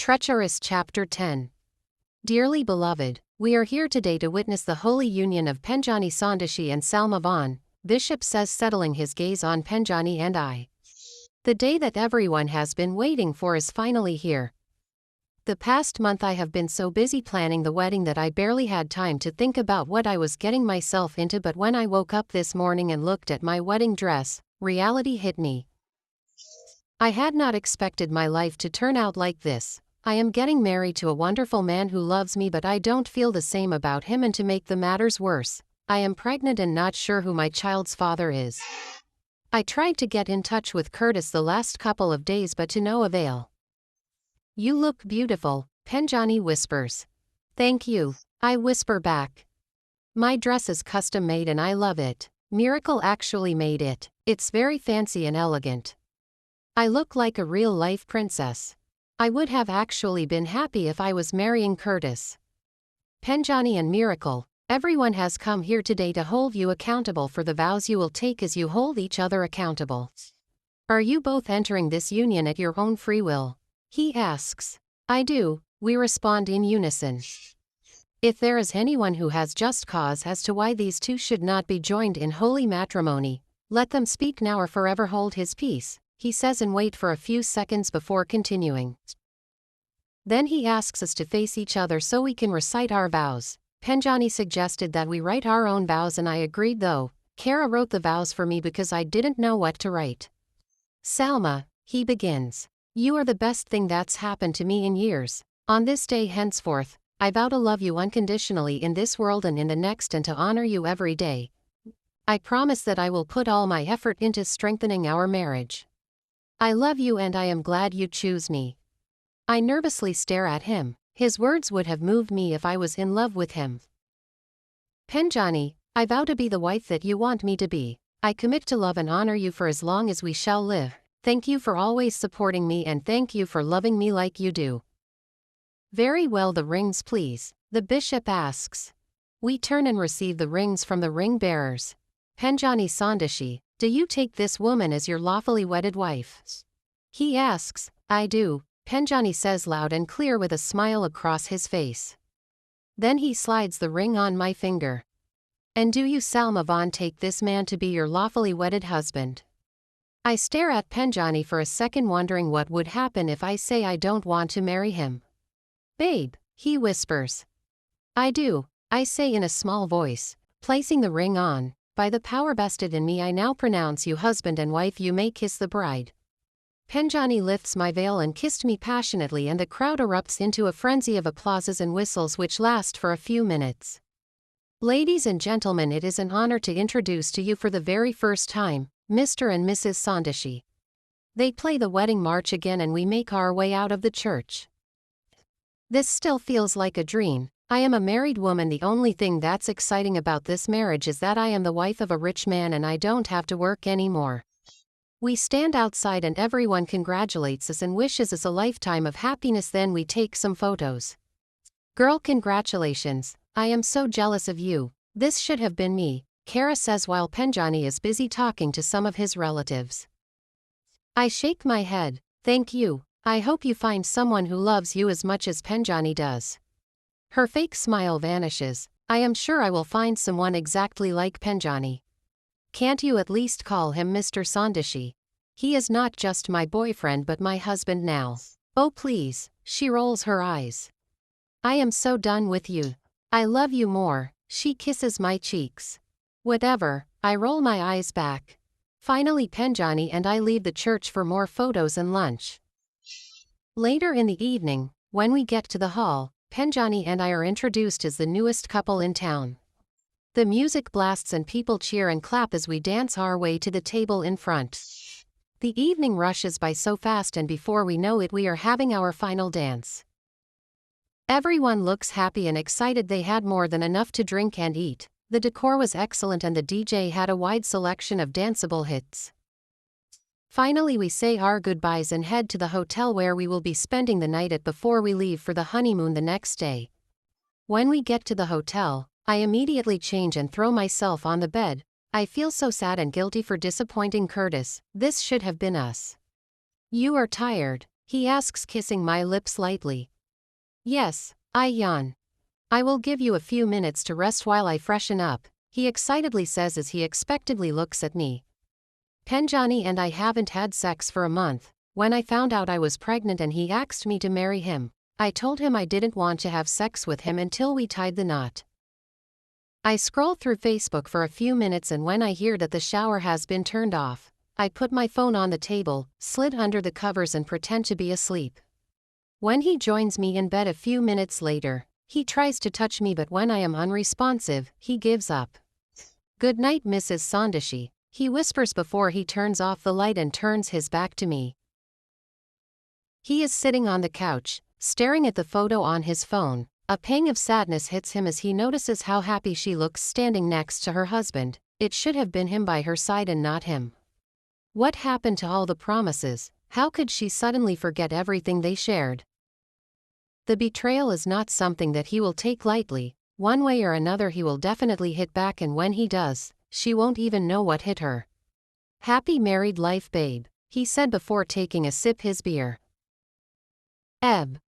Treacherous Chapter 10. Dearly beloved, we are here today to witness the holy union of Penjani Sandashi and Salma Vaughn, Bishop says, settling his gaze on Penjani and I. The day that everyone has been waiting for is finally here. The past month I have been so busy planning the wedding that I barely had time to think about what I was getting myself into, but when I woke up this morning and looked at my wedding dress, reality hit me. I had not expected my life to turn out like this. I am getting married to a wonderful man who loves me, but I don't feel the same about him, and to make the matters worse, I am pregnant and not sure who my child's father is. I tried to get in touch with Curtis the last couple of days, but to no avail. You look beautiful, Penjani whispers. Thank you, I whisper back. My dress is custom made and I love it. Miracle actually made it. It's very fancy and elegant. I look like a real-life princess. I would have actually been happy if I was marrying Curtis. Penjani and Miracle, everyone has come here today to hold you accountable for the vows you will take as you hold each other accountable. Are you both entering this union at your own free will? He asks. I do, we respond in unison. If there is anyone who has just cause as to why these two should not be joined in holy matrimony, let them speak now or forever hold his peace, he says, and wait for a few seconds before continuing. Then he asks us to face each other so we can recite our vows. Penjani suggested that we write our own vows and I agreed, though. Kara wrote the vows for me because I didn't know what to write. Salma, he begins. You are the best thing that's happened to me in years. On this day henceforth, I vow to love you unconditionally in this world and in the next, and to honor you every day. I promise that I will put all my effort into strengthening our marriage. I love you and I am glad you choose me. I nervously stare at him. His words would have moved me if I was in love with him. Penjani, I vow to be the wife that you want me to be. I commit to love and honor you for as long as we shall live. Thank you for always supporting me, and thank you for loving me like you do. Very well, the rings please, the bishop asks. We turn and receive the rings from the ring bearers. Penjani Sandashi, do you take this woman as your lawfully wedded wife? He asks. I do, Penjani says loud and clear with a smile across his face. Then he slides the ring on my finger. And do you, Salma Vaughn, take this man to be your lawfully wedded husband? I stare at Penjani for a second, wondering what would happen if I say I don't want to marry him. Babe, he whispers. I do, I say in a small voice, placing the ring on. By the power vested in me, I now pronounce you husband and wife. You may kiss the bride. Penjani lifts my veil and kissed me passionately, and the crowd erupts into a frenzy of applauses and whistles which last for a few minutes. Ladies and gentlemen, it is an honor to introduce to you for the very first time, Mr. and Mrs. Sandashi. They play the wedding march again and we make our way out of the church. This still feels like a dream. I am a married woman. The only thing that's exciting about this marriage is that I am the wife of a rich man and I don't have to work anymore. We stand outside and everyone congratulates us and wishes us a lifetime of happiness. Then we take some photos. Girl, congratulations. I am so jealous of you. This should have been me, Kara says while Penjani is busy talking to some of his relatives. I shake my head. Thank you. I hope you find someone who loves you as much as Penjani does. Her fake smile vanishes. I am sure I will find someone exactly like Penjani. Can't you at least call him Mr. Sandashi? He is not just my boyfriend but my husband now. Oh please, she rolls her eyes. I am so done with you. I love you more. She kisses my cheeks. Whatever, I roll my eyes back. Finally, Penjani and I leave the church for more photos and lunch. Later in the evening, when we get to the hall, Penjani and I are introduced as the newest couple in town. The music blasts and people cheer and clap as we dance our way to the table in front. The evening rushes by so fast, and before we know it, we are having our final dance. Everyone looks happy and excited. They had more than enough to drink and eat. The decor was excellent and the DJ had a wide selection of danceable hits. Finally, we say our goodbyes and head to the hotel where we will be spending the night at before we leave for the honeymoon the next day. When we get to the hotel, I immediately change and throw myself on the bed. I feel so sad and guilty for disappointing Curtis. This should have been us. You are tired. He asks, kissing my lips lightly. Yes, I yawn. I will give you a few minutes to rest while I freshen up, he excitedly says as he expectantly looks at me. Penjani and I haven't had sex for a month. When I found out I was pregnant and he asked me to marry him, I told him I didn't want to have sex with him until we tied the knot. I scroll through Facebook for a few minutes, and when I hear that the shower has been turned off, I put my phone on the table, slid under the covers and pretend to be asleep. When he joins me in bed a few minutes later, he tries to touch me, but when I am unresponsive, he gives up. "Good night, Mrs. Sandashi," he whispers before he turns off the light and turns his back to me. He is sitting on the couch, staring at the photo on his phone. A pang of sadness hits him as he notices how happy she looks standing next to her husband. It should have been him by her side and not him. What happened to all the promises? How could she suddenly forget everything they shared? The betrayal is not something that he will take lightly. One way or another he will definitely hit back, and when he does, she won't even know what hit her. "Happy married life, babe," he said before taking a sip his beer. Ebb.